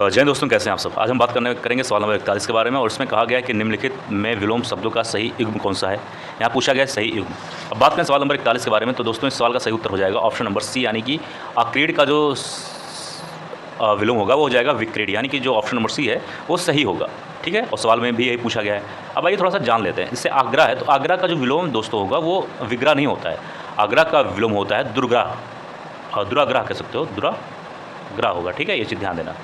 जय दोस्तों, कैसे हैं आप सब। आज हम बात करेंगे सवाल नंबर 41 के बारे में, और इसमें कहा गया है कि निम्नलिखित में विलोम शब्दों का सही युग्म कौन सा है। यहाँ पूछा गया है सही युग्म। अब बात करें सवाल नंबर 41 के बारे में, तो दोस्तों इस सवाल का सही उत्तर हो जाएगा ऑप्शन नंबर सी, यानी कि अक्रीड का जो विलोम होगा वो हो जाएगा विक्रीड, यानी कि जो ऑप्शन नंबर सी है वो सही होगा। ठीक है, और सवाल में भी यही पूछा गया है। अब आइए थोड़ा सा जान लेते हैं। इससे आगरा है, तो आगरा का जो विलोम दोस्तों होगा वो विग्रह नहीं होता है। आगरा का विलोम होता है दुर्ग्राह, दुराग्रह कह सकते हो, दुराग्रह होगा। ठीक है, ये चीज़ ध्यान देना।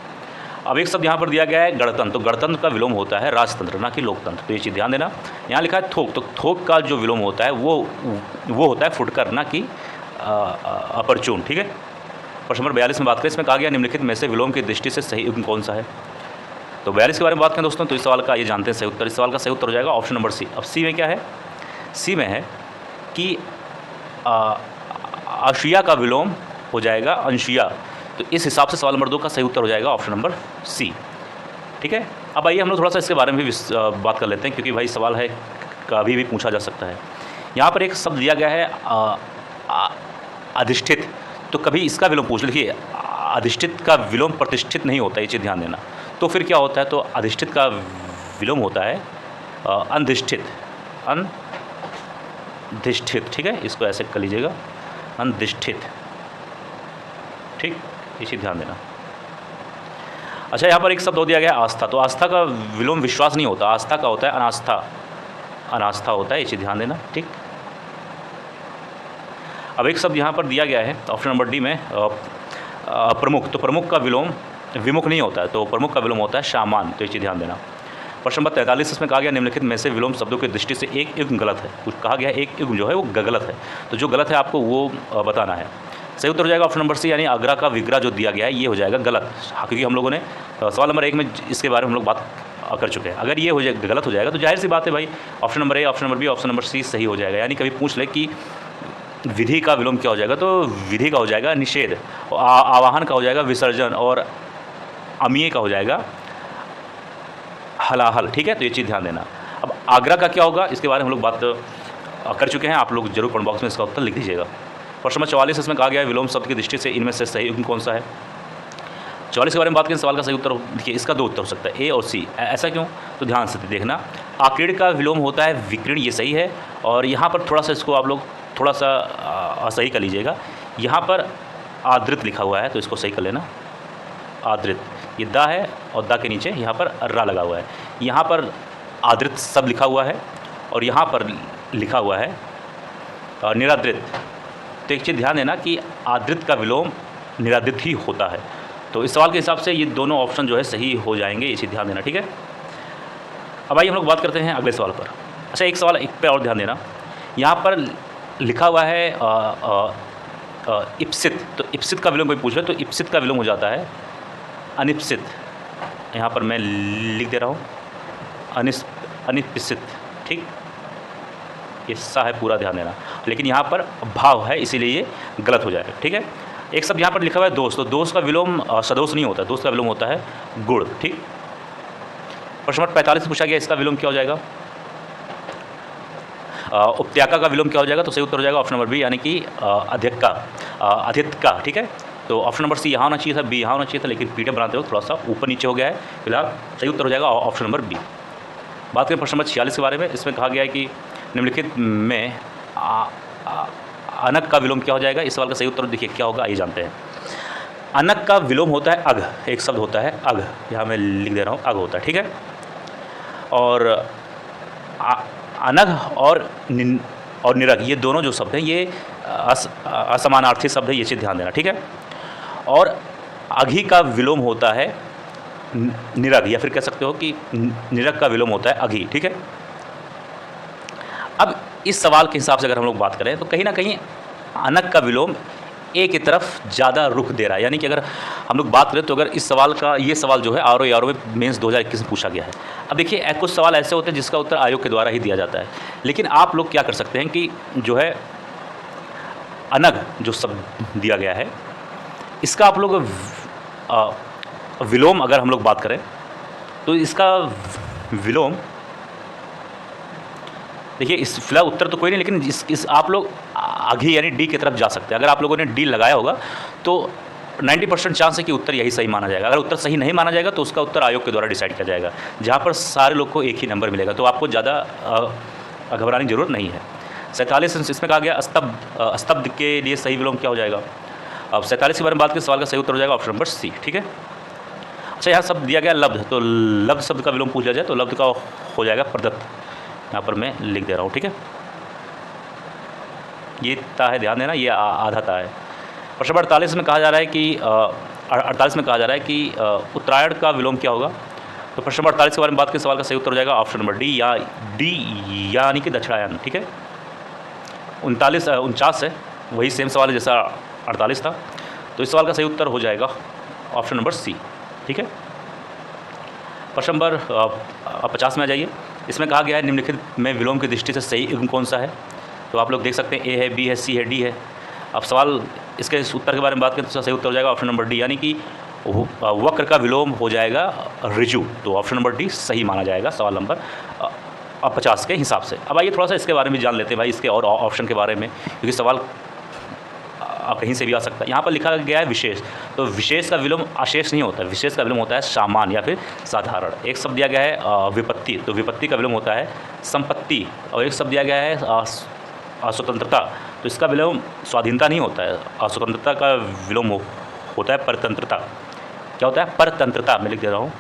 अब एक शब्द यहाँ पर दिया गया है गणतंत्र, तो गणतंत्र का विलोम होता है राजतंत्र, ना कि लोकतंत्र, तो ये चीज़ ध्यान देना। यहाँ लिखा है थोक, तो थोक का जो विलोम होता है वो होता है फुटकर, ना कि अपरचून। ठीक है, प्रश्न नंबर 42 में बात करें, इसमें कहा गया निम्नलिखित में से विलोम की दृष्टि से सही युग्म कौन सा है। तो 42 के बारे में बात करें दोस्तों, तो इस सवाल का ये जानते हैं सही उत्तर। इस सवाल का सही उत्तर हो जाएगा ऑप्शन नंबर सी। अब सी में क्या है, सी में है कि आशिया का विलोम हो जाएगा अंशिया, तो इस हिसाब से सवाल नंबर 2 का सही उत्तर हो जाएगा ऑप्शन नंबर सी। ठीक है, अब आइए हम लोग थोड़ा सा इसके बारे में भी बात कर लेते हैं, क्योंकि भाई सवाल है कभी भी पूछा जा सकता है। यहाँ पर एक शब्द दिया गया है अधिष्ठित, तो कभी इसका विलोम पूछ लीजिए। अधिष्ठित का विलोम प्रतिष्ठित नहीं होता, ये चीज़ ध्यान देना। तो फिर क्या होता है, तो अधिष्ठित का विलोम होता है अनधिष्ठित, अनधिष्ठित। ठीक है, इसको ऐसे कर लीजिएगा, अनधिष्ठित। ठीक, ये चीज़ ध्यान देना। अच्छा, यहाँ पर एक शब्द हो दिया गया आस्था, तो आस्था का विलोम विश्वास नहीं होता, आस्था का होता है अनास्था, अनास्था होता है, ये चीज़ ध्यान देना। ठीक, अब एक शब्द यहाँ पर दिया गया है ऑप्शन नंबर डी में प्रमुख, तो प्रमुख का विलोम विमुख नहीं होता है, तो प्रमुख का विलोम होता है सामान, तो ये चीज़ ध्यान देना। प्रश्न नंबर 43 इसमें कहा गया निम्नलिखित में से विलोम शब्दों की दृष्टि से एक युग्म गलत है। कुछ कहा गया एक युग्म जो है वो गलत है, तो जो गलत है आपको वो बताना है। सही उत्तर हो जाएगा ऑप्शन नंबर सी, यानी आगरा का विग्रह जो दिया गया है ये हो जाएगा गलत, क्योंकि हम लोगों ने सवाल नंबर 1 में इसके बारे में हम लोग बात कर चुके हैं। अगर ये हो जाए गलत हो जाएगा तो जाहिर सी बात है भाई option number A, option number B, option number C सही हो जाएगा। यानी कभी पूछ ले कि विधि का विलोम क्या हो जाएगा, तो विधि का हो जाएगा निषेध, आवाहन का हो जाएगा विसर्जन, और अमीय का हो जाएगा हलाहल। ठीक है, तो ये चीज़ ध्यान देना। अब आगरा का क्या होगा इसके बारे में हम लोग बात कर चुके हैं, आप लोग जरूर कमेंट बॉक्स में इसका उत्तर लिख दीजिएगा। प्रश्न नंबर 44 इसमें कहा गया है विलोम शब्द की दृष्टि से इनमें से सही युग्म कौन सा है। 44 के बारे में बात करें, सवाल का सही उत्तर देखिए, इसका 2 उत्तर हो सकता है, ए और सी। ऐसा क्यों, तो ध्यान से देखना। आक्रीड का विलोम होता है विक्रीण, ये सही है, और यहाँ पर थोड़ा सा इसको आप लोग थोड़ा सा सही कर लीजिएगा। यहाँ पर आदृत लिखा हुआ है, तो इसको सही कर लेना। आदृत, ये दा है और दा के नीचे यहाँ पर रा लगा हुआ है। यहाँ पर आदृत सब लिखा हुआ है, और यहाँ पर लिखा हुआ है निरादृत। तो एक चीज़ ध्यान देना कि आदृत का विलोम निरादृत ही होता है, तो इस सवाल के हिसाब से ये दोनों ऑप्शन जो है सही हो जाएंगे, ये चीज़ ध्यान देना। ठीक है, अब आइए हम लोग बात करते हैं अगले सवाल पर। अच्छा, एक सवाल एक पे और ध्यान देना। यहाँ पर लिखा हुआ है इप्सित, तो इप्सित का विलोम कोई पूछ ले तो इप्सित का विलोम हो जाता है अनिप्सित। यहाँ पर मैं लिख दे रहा हूँ अनिप्सित। ठीक, ये सा है, पूरा ध्यान देना, लेकिन यहाँ पर भाव है इसीलिए ये गलत हो जाएगा। ठीक है, एक शब्द यहाँ पर लिखा हुआ है दोष, तो दोष का विलोम सदोष नहीं होता, दोष का विलोम होता है गुण। ठीक, प्रश्न नंबर 45 से पूछा गया इसका विलोम क्या हो जाएगा। उपत्याका का विलोम क्या हो जाएगा, तो सही उत्तर हो जाएगा ऑप्शन नंबर बी, यानी कि अधिक्का, अधिक्का। ठीक है, तो ऑप्शन नंबर सी यहाँ होना चाहिए था, बी यहाँ होना चाहिए था, लेकिन पीडीएफ बनाते हो थोड़ा सा ऊपर नीचे हो गया है। फिलहाल सही उत्तर हो जाएगा ऑप्शन नंबर बी। बात करें प्रश्न नंबर 46 के बारे में, इसमें कहा गया है कि निम्नलिखित में अनक का विलोम क्या हो जाएगा। इस सवाल का सही उत्तर देखिए क्या होगा, आइए जानते हैं। अनक का विलोम होता है अघ, एक शब्द होता है अघ, यहाँ मैं लिख दे रहा हूँ, अघ होता है। ठीक है, और अनघ और निरग, ये दोनों जो शब्द हैं ये असमानार्थी शब्द है, ये चीज़ ध्यान देना। ठीक है, और अघी का विलोम होता है निरग, या फिर कह सकते हो कि निरग का विलोम होता है अघी। ठीक है, अब इस सवाल के हिसाब से अगर हम लोग बात करें तो कहीं ना कहीं अनक का विलोम ए की तरफ ज़्यादा रुख दे रहा है। यानी कि अगर हम लोग बात करें तो अगर इस सवाल का ये सवाल जो है आर.ओ. में मेंस 2021 में पूछा गया है। अब देखिए कुछ सवाल ऐसे होते हैं जिसका उत्तर आयोग के द्वारा ही दिया जाता है, लेकिन आप लोग क्या कर सकते हैं कि जो है अनग जो शब्द दिया गया है इसका आप लोग विलोम अगर हम लोग बात करें तो इसका विलोम देखिए, इस फिलहाल उत्तर तो कोई नहीं, लेकिन इस आप लोग आगे यानी डी की तरफ जा सकते हैं। अगर आप लोगों ने डी लगाया होगा तो 90% चांस है कि उत्तर यही सही माना जाएगा। अगर उत्तर सही नहीं माना जाएगा तो उसका उत्तर आयोग के द्वारा डिसाइड किया जाएगा, जहाँ पर सारे लोग को एक ही नंबर मिलेगा। तो आपको ज़्यादा घबराने की जरूरत नहीं है। 47 इसमें कहा गया स्तब्ध के लिए सही विलोम क्या हो जाएगा। अब 47 के बारे में बात करें, सवाल का सही उत्तर हो जाएगा ऑप्शन नंबर सी। ठीक है। अच्छा, यहाँ शब्द दिया गया लब्ध, तो लब्ध शब्द का विलोम पूछ लिया जाए तो लब्ध का हो जाएगा प्रदत्त। यहाँ पर मैं लिख दे रहा हूँ। ठीक है, ये ता है, ध्यान देना, ये आधा ता है। प्रश्न नंबर 48 में कहा जा रहा है कि 48 में कहा जा रहा है कि उत्तरायण का विलोम क्या होगा। तो प्रश्न नंबर 48 के बारे में बात करें, सवाल का सही उत्तर हो जाएगा ऑप्शन नंबर डी यानी कि दक्षिणायन। ठीक है। 49 है, वही सेम सवाल है जैसा 48 था। तो इस सवाल का सही उत्तर हो जाएगा ऑप्शन नंबर सी। ठीक है। प्रश्न नंबर 50 में आ जाइए। इसमें कहा गया है निम्नलिखित में विलोम की दृष्टि से सही युग्म कौन सा है। तो आप लोग देख सकते हैं ए है, बी है, सी है, डी है। अब सवाल इसके उत्तर के बारे में बात करें तो सही उत्तर हो जाएगा ऑप्शन नंबर डी, यानी कि वक्र का विलोम हो जाएगा ऋजु। तो ऑप्शन नंबर डी सही माना जाएगा सवाल नंबर 50 के हिसाब से। अब आइए थोड़ा सा इसके बारे में जान लेते हैं भाई, इसके और ऑप्शन के बारे में, क्योंकि सवाल कहीं से भी आ सकता है। यहाँ पर लिखा गया है विशेष, तो विशेष का विलोम अशेष नहीं होता है, विशेष का विलोम होता है सामान्य या फिर साधारण। एक शब्द दिया गया है विपत्ति, तो विपत्ति का विलोम होता है संपत्ति। और एक शब्द दिया गया है स्वतंत्रता, तो इसका विलोम स्वाधीनता नहीं होता है, स्वतंत्रता का विलोम होता है परतंत्रता। क्या होता है? परतंत्रता। मैं लिख दे रहा हूँ,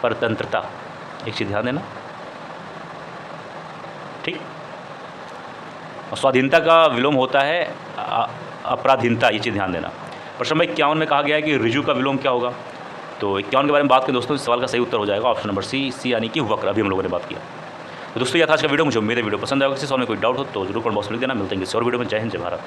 परतंत्रता। एक चीज़ ध्यान देना, ठीक। और स्वाधीनता का विलोम होता है अपराधीनता, ये चीज़ ध्यान देना। प्रश्न नंबर 51 में कहा गया है कि ऋजु का विलोम क्या होगा। तो 51 के बारे में बात करें दोस्तों, इस सवाल का सही उत्तर हो जाएगा ऑप्शन नंबर सी यानी कि वक्र। अभी हम लोगों ने बात किया। तो दोस्तों, यह था आज का वीडियो। मुझे उम्मीद है वीडियो पसंद आएगा। किसी सवाल में कोई डाउट हो तो जरूर कमेंट बॉक्स में लिख देना। मिलते हैं किसी और वीडियो में। जय हिंद, जय भारत।